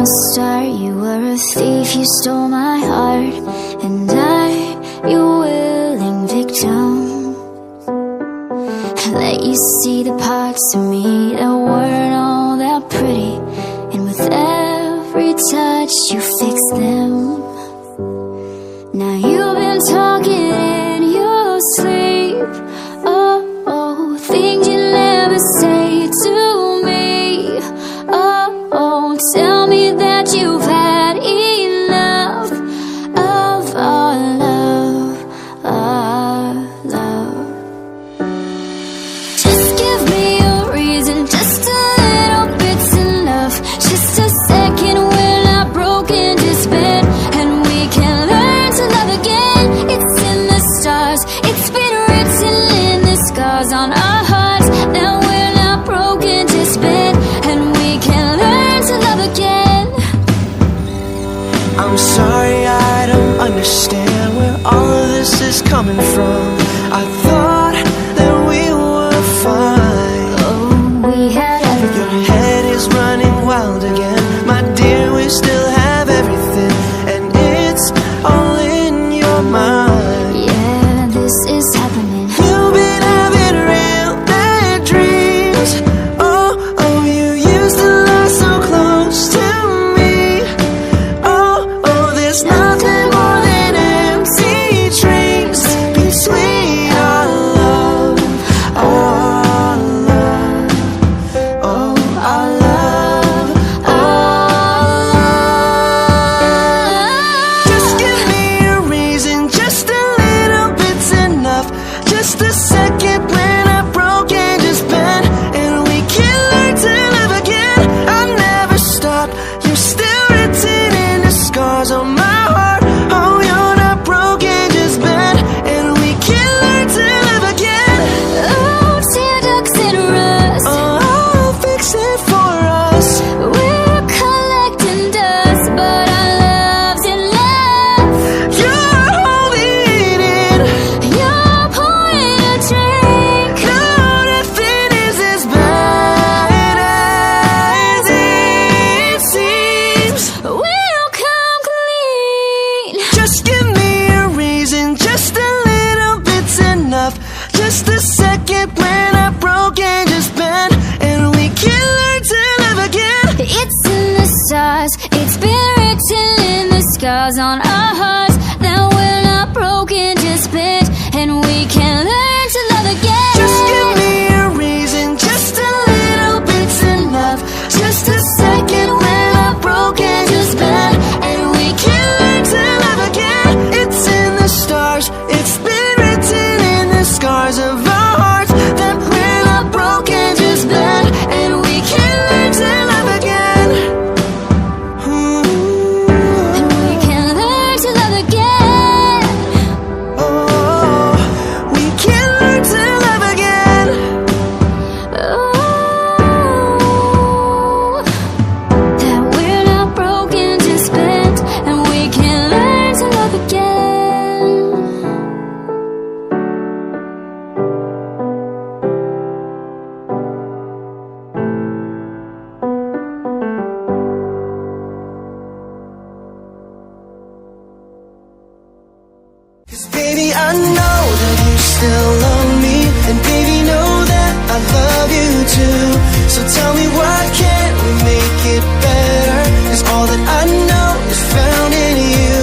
the start, you were a thief, you stole my heart, and I'm your willing victim. I let you see the parts of me that weren't all that pretty, and with every touch you fixed them. Now you've been talking in your sleep, oh, things you never say to me. Oh, tell me that you've had enough of our love, our love. Just give me a reason, just a little bit's enough. Just a second, we're not broken, just bent, and we can learn to love again. It's in the stars, it's been written in the scars on our hearts, that we're not broken, just bent, and we can learn to love again. I'm sorry, I don't understand where all of this is coming from. I thought that we were fine. Oh, we had everything. Your head is running wild again, my dear, we still have everything, and it's all in your mind. Yeah, this is happening. You've been having real bad dreams. Oh, you used to lie so close to me. Oh, there's nothing more than empty dreams between our love, our love, oh, our love, our love. Just give me a reason, just a little bit's enough. Just a second, when I'm broken, just bend, and we can learn to live again. I'll never stop, you're still written in the scars on my heart. Oh, you're not broken, just bend, and we can learn to live again. Oh, tear ducts and rust, Oh, I'll fix it for us. we're collecting dust, but our love's in love. You're holding in. You're pouring a drink. No, nothing is as bad as it seems. We'll come clean. Just give me a reason, just a little bit's enough. Just a second, when I'm broken, just bend, and we can learn to live again. It's in the stars, it's been written in the scars on our hearts, that we're not broken, just bent, and we can learn to love again. Just give me a reason, just a little bit's enough. Just a second, when I'm broken, just bend, and we can learn to love again. It's in the stars, it's been written in the scars of our hearts, that we're not broken, just bend, and we can learn to love again. And we can learn to love again. Oh, we can learn to love again. Oh, that we're not broken, just bent, and we can learn to love again. Cause baby, I know that you still love me, and baby, know that I love you too. So tell me, why can't we make it better? Cause all that I know is found in you.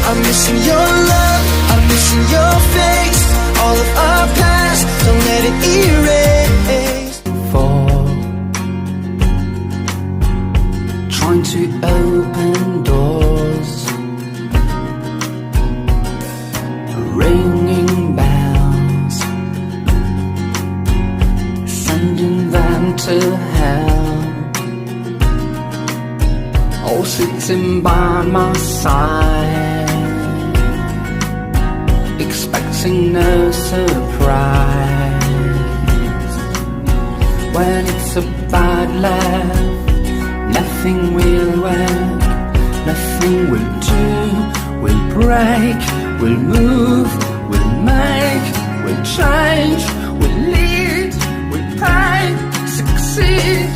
I'm missing your love, I'm missing your face. All of our past, don't let it erase. For trying to open doors, ringing bells, sending them to hell, all sitting by my side, expecting no surprise. When it's a bad laugh, nothing will work, nothing will do, will break, will move, will make, will change, will lead, will pay, succeed.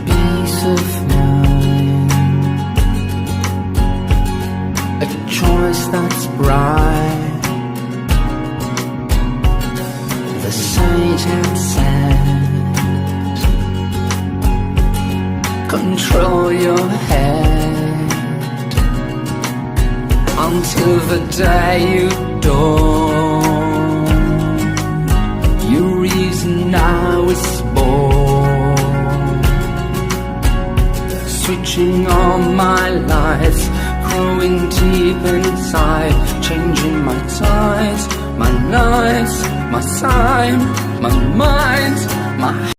Peace of mind, eyes that's bright. The sage had said, control your head until the day you dawn. Your reason now is born. Switching on my lights, growing deep inside, changing my tides, my nights, my time, my mind, my